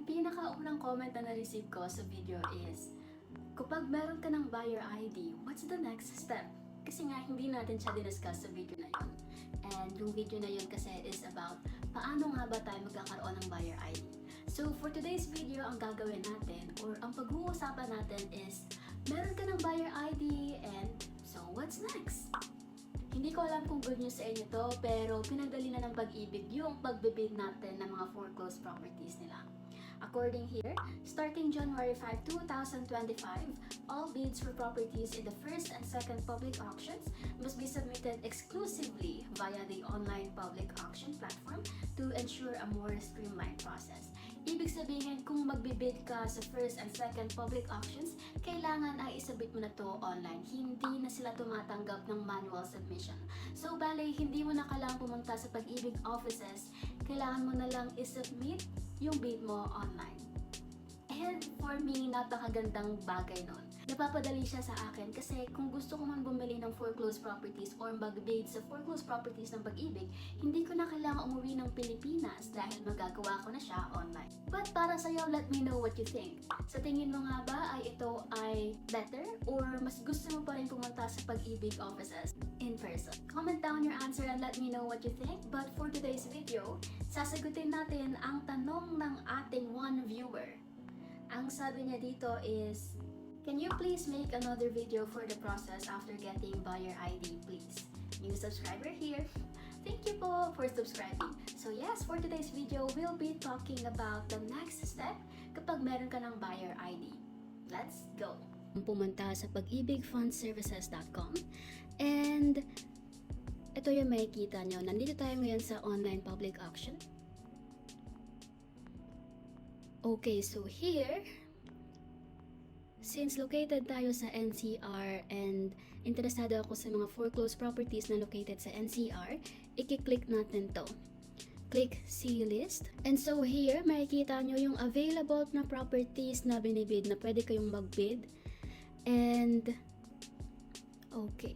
Yung pinakaunang comment na na-receive ko sa video is, kapag meron ka ng buyer ID, what's the next step? Kasi nga, hindi natin siya dinascuss sa video na yun. And yung video na yun kasi is about paano nga ba tayo magkakaroon ng buyer ID. So, for today's video, ang gagawin natin or ang pag-uusapan natin is, meron ka ng buyer ID and so what's next? Hindi ko alam kung good news sa inyo to, pero pinagdali na ng Pag-ibig yung pagbibid natin ng mga foreclosed properties nila. According here, starting January 5, 2025, all bids for properties in the first and second public auctions must be submitted exclusively via the online public auction platform to ensure a more streamlined process. Ibig sabihin, kung magbibid ka sa first and second public auctions, kailangan ay isubmit mo na to online. Hindi na sila tumatanggap ng manual submission. So, bale, hindi mo na kailangan pumunta sa Pag-ibig offices, kailangan mo na lang isubmit yung bid mo online. And for me, napakagandang bagay nun. Napapadali siya sa akin kasi kung gusto ko man bumili ng foreclosed properties or mag-bid sa foreclosed properties ng Pag-ibig, hindi ko na kailangan umuwi ng Pilipinas dahil magagawa ko na siya online. But para sa'yo, let me know what you think. Sa tingin mo nga ba ay ito ay better or mas gusto mo pa rin pumunta sa Pag-ibig offices in person? Comment down your answer and let me know what you think. But for today's video, sasagutin natin ang tanong ng ating one viewer. Ang sabi niya dito is, can you please make another video for the process after getting buyer ID, please? New subscriber here. Thank you po for subscribing. So yes, for today's video, we'll be talking about the next step kapag meron ka ng buyer ID. Let's go! Pumunta sa pagibigfundservices.com and ito yung makikita nyo. Nandito tayo ngayon sa online public auction. Okay, so here, since located tayo sa NCR and interesado ako sa mga foreclosed properties na located sa NCR, i-click natin to. Click See List. And so here, makikita nyo yung available na properties na binibid na pwede kayong mag-bid. And, okay.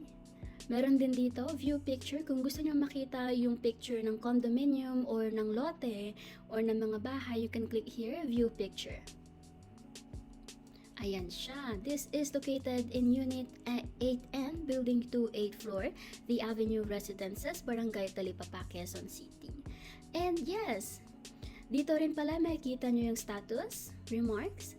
Meron din dito, view picture. Kung gusto nyo makita yung picture ng condominium or ng lote or ng mga bahay, you can click here, view picture. Ayan siya. This is located in Unit 8N, Building 2, 8th floor, The Avenue Residences, Barangay Talipapa, Quezon City. And yes, dito rin pala makikita nyo yung status, remarks.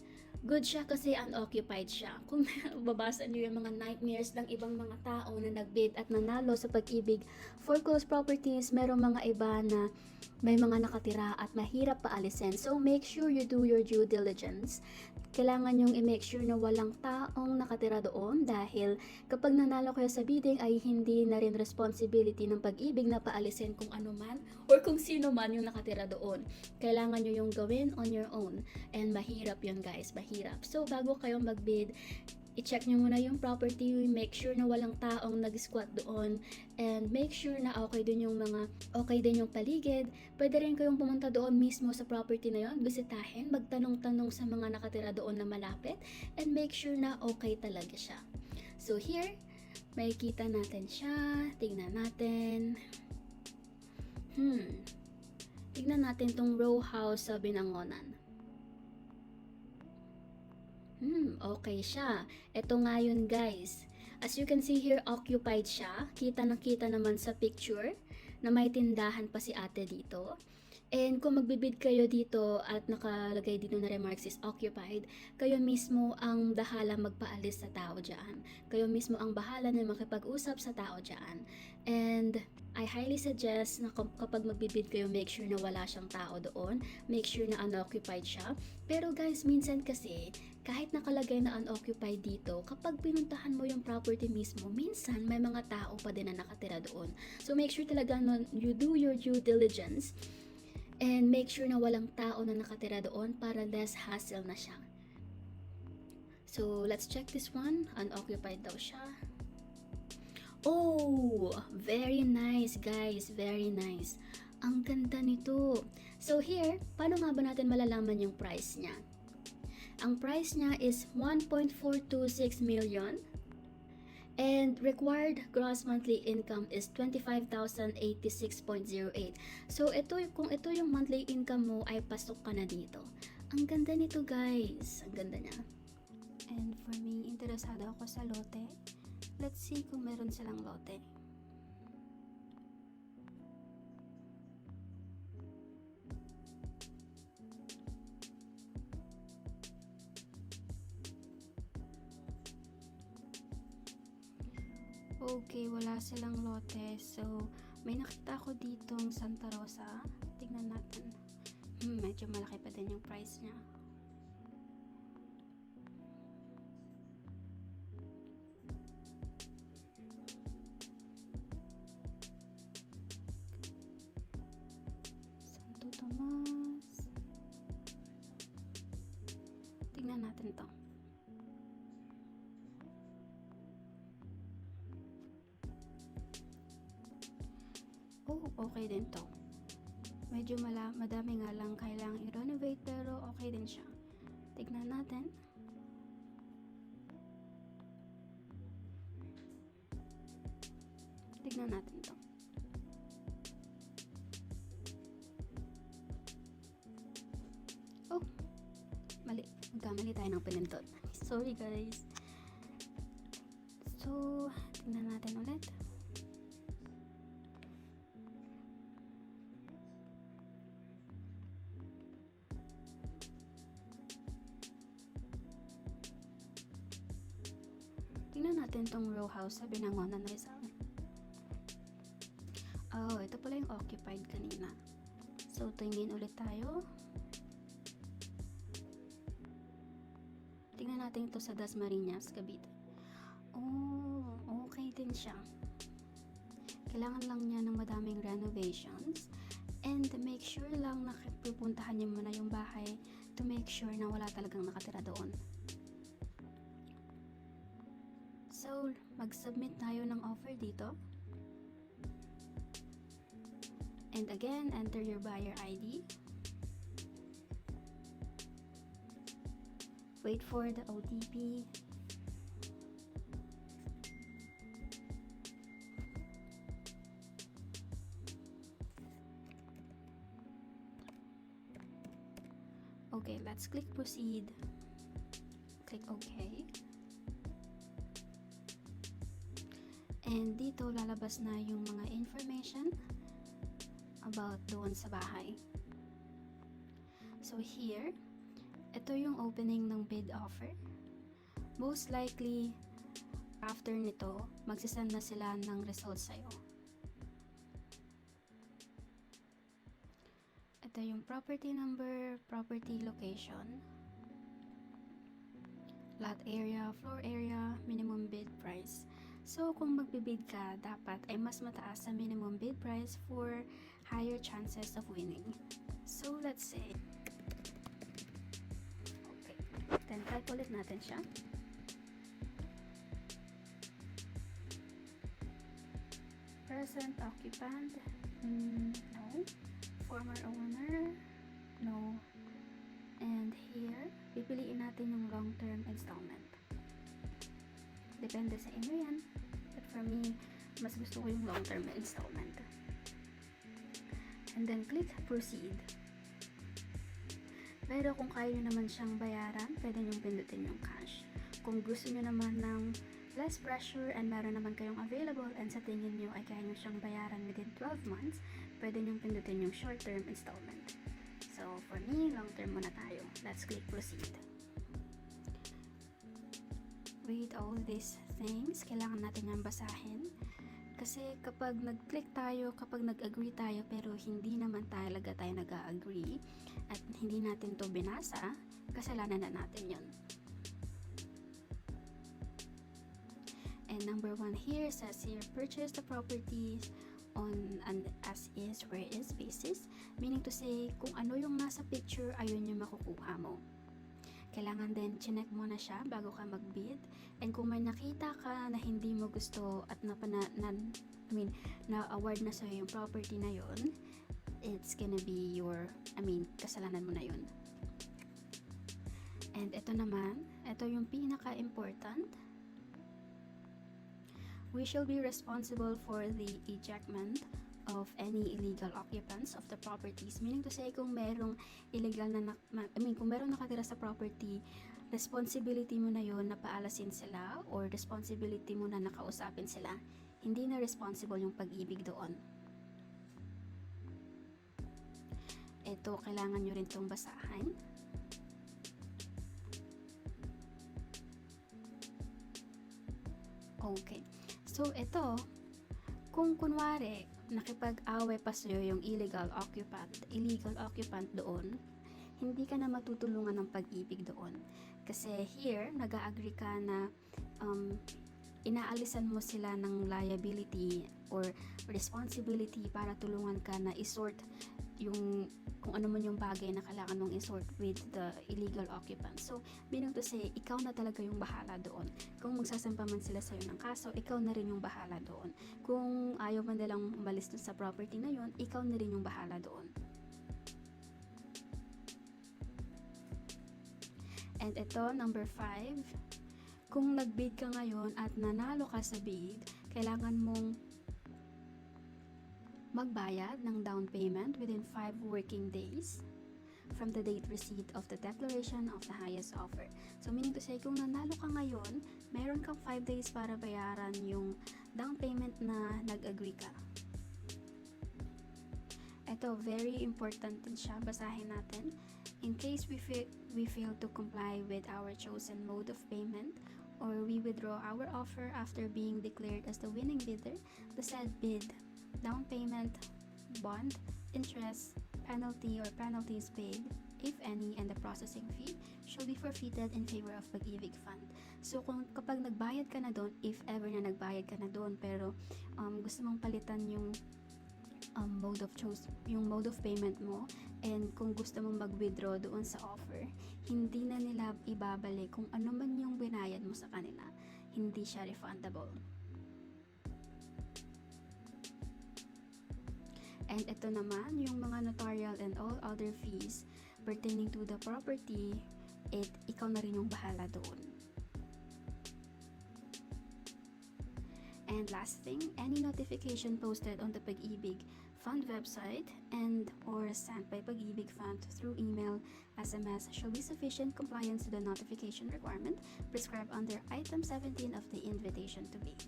Good siya kasi unoccupied siya. Kung babasa niyo yung mga nightmares ng ibang mga tao na nagbid at nanalo sa Pag-ibig foreclosed properties, merong mga iba na may mga nakatira at mahirap paalisin. So make sure you do your due diligence. Kailangan yung i-make sure na walang taong nakatira doon dahil kapag nanalo kayo sa bidding ay hindi na rin responsibility ng Pag-ibig na paalisin kung ano man or kung sino man yung nakatira doon. Kailangan nyo yung gawin on your own. And mahirap yun guys, mahirap. So bago kayo mag-bid, i-check nyo muna yung property, make sure na walang taong nag-squat doon, and make sure na okay din yung paligid. Pwede rin kayong pumunta doon mismo sa property na yon, bisitahin, magtanong-tanong sa mga nakatira doon na malapit, and make sure na okay talaga siya. So here, makikita natin siya, tignan natin. Tignan natin tong row house sa Binangonan. Okay siya. Ito nga yun guys. As you can see here, occupied siya. Kita na kita naman sa picture na may tindahan pa si ate dito. And kung magbibid kayo dito at nakalagay dito na remarks is occupied, kayo mismo ang bahala magpaalis sa tao dyan. Kayo mismo ang bahala na makipag-usap sa tao dyan. And I highly suggest na kapag magbibid kayo, make sure na wala siyang tao doon. Make sure na unoccupied siya. Pero guys, minsan kasi, kahit nakalagay na unoccupied dito, kapag pinuntahan mo yung property mismo, minsan may mga tao pa din na nakatira doon. So make sure talaga na you do your due diligence and make sure na walang tao na nakatira doon para less hassle na siya. So let's check this one. Unoccupied daw siya. Oh, very nice guys, very nice. Ang ganda nito. So here, paano nga ba natin malalaman yung price niya? Ang price niya is 1.426 million And required gross monthly income is 25,086.08. So kung ito yung monthly income mo ay pasok ka na dito. Ang ganda nito guys, ang ganda niya. And for me, interesado ako sa lote. Let's see kung meron silang lote. Okay, wala silang lote. So, may nakita ko ditong Santa Rosa. Tingnan natin. Medyo malaki pa din yung price niya. Santo Tomas. Tingnan natin to. Oh, okay din to. Medyo madami nga lang kailangang i-renovate pero okay din siya. Tignan natin. Tignan natin to. Oh, mali. Magkamali tayo ng pinindot. Sorry guys. So, tignan natin ulit. Tingnan natin tong row house sa Binangonan Rizal. Oh, ito pala yung occupied kanina. So, tingin ulit tayo. Tingnan natin ito sa Dasmariñas, Cavite. Oh, okay din siya. Kailangan lang niya ng madaming renovations. And make sure lang na pupuntahan niyo muna yung bahay to make sure na wala talagang nakatira doon. So, mag-submit tayo ng offer dito. And again, enter your buyer ID. Wait for the OTP. Okay, let's click proceed. Click OK. And dito lalabas na yung mga information about doon sa bahay. So here, ito yung opening ng bid offer. Most likely, after nito, magsisend na sila ng results sa'yo. Ito yung property number, property location, lot area, floor area, minimum bid price. So, kung magbibid ka, dapat ay mas mataas sa minimum bid price for higher chances of winning. So, let's say, okay, then type ulit natin siya. Present occupant, no. Former owner, no. And here, pipiliin natin yung long-term installment. Depende sa inyo yan. But for me, mas gusto ko yung long-term installment. And then click proceed. Pero kung kaya nyo naman siyang bayaran, pwede nyo pindutin yung cash. Kung gusto nyo naman ng less pressure and meron naman kayong available and sa tingin nyo ay kaya nyo siyang bayaran within 12 months, pwede nyo pindutin yung short-term installment. So for me, long-term muna tayo. Let's click proceed. Read all these things, kailangan natin yung basahin. Kasi kapag nag-click tayo, kapag nag-agree tayo pero hindi naman talaga tayo nag-agree at hindi natin to binasa, kasalanan na natin yun. And number 1 here says here, purchase the properties on an as-is, where-is basis. Meaning to say, kung ano yung nasa picture, ayun yung makukuha mo. Kailangan din chinek mo na siya bago ka mag-bid. And kung may nakita ka na hindi mo gusto at na-award na sa'yo yung property na yun, it's gonna be your, kasalanan mo na yun. And ito naman, ito yung pinaka-important. We shall be responsible for the ejectment of any illegal occupants of the properties. Meaning to say, kung merong illegal kung merong nakatira sa property, responsibility mo na yon na paalasin sila or responsibility mo na nakausapin sila. Hindi na responsible yung pag-ibig doon. Ito, kailangan nyo rin itong basahan. Okay. So, ito, kung kunwari, nakipag-away pa sa'yo yung illegal occupant doon, hindi ka na matutulungan ng pag-ibig doon. Kasi here, nag-agree ka na inaalisan mo sila ng liability or responsibility para tulungan ka na isort yung kung ano man yung bagay na kailangan mong isort with the illegal occupant. So, meaning to say, ikaw na talaga yung bahala doon. Kung magsasampa man sila sa'yo ng kaso, ikaw na rin yung bahala doon. Kung ayaw man nilang umalis dun sa property na yun, ikaw na rin yung bahala doon. And ito, number 5, kung nag-bid ka ngayon at nanalo ka sa bid, kailangan mong magbayad ng down payment within 5 working days from the date receipt of the declaration of the highest offer. So, meaning to say, kung nanalo ka ngayon, meron kang 5 days para bayaran yung down payment na nag-agree ka. Ito, very important din siya. Basahin natin. In case we fail to comply with our chosen mode of payment, or we withdraw our offer after being declared as the winning bidder, the said bid, down payment, bond, interest, penalty or penalties paid, if any, and the processing fee shall be forfeited in favor of Pag-ibig Fund. So, kapag nagbayad ka na doon, if ever na nagbayad ka na doon, pero gusto mong palitan yung mode of payment mo, and kung gusto mong mag-withdraw doon sa offer, hindi na nila ibabalik kung ano man yung binayad mo sa kanila. Hindi siya refundable. And ito naman, yung mga notarial and all other fees pertaining to the property, ikaw na rin yung bahala doon. And last thing, any notification posted on the Pag-ibig Fund website and or sent by Pag-ibig Fund through email, SMS shall be sufficient compliance to the notification requirement prescribed under Item 17 of the invitation to bid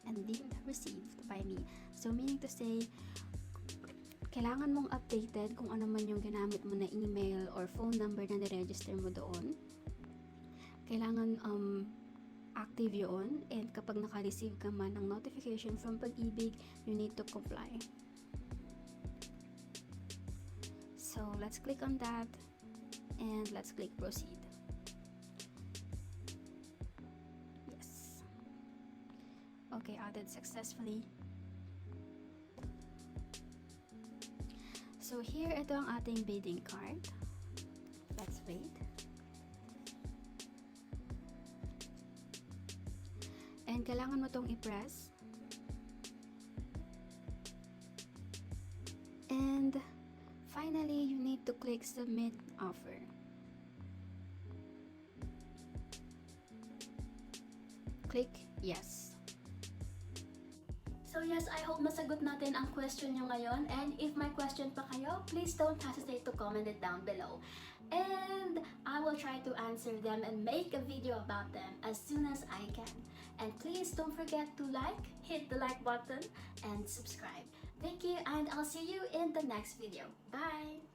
and deemed received by me. So, meaning to say, kailangan mong updated kung ano man yung ginamit mo na email or phone number na niregister mo doon. Kailangan active yun, and kapag naka-receive ka man ng notification from Pag-ibig, you need to comply. So, let's click on that and let's click proceed. Yes. Okay, added successfully. So, here, ito ang ating bidding card. Let's wait. And kailangan mo itong i-press. And finally, you need to click submit offer. Click yes. So yes, I hope nasagot natin ang question nyo ngayon. And if may question pa kayo, please don't hesitate to comment it down below. And I will try to answer them and make a video about them as soon as I can. And please don't forget to hit the like button, and subscribe. Thank you, and I'll see you in the next video. Bye!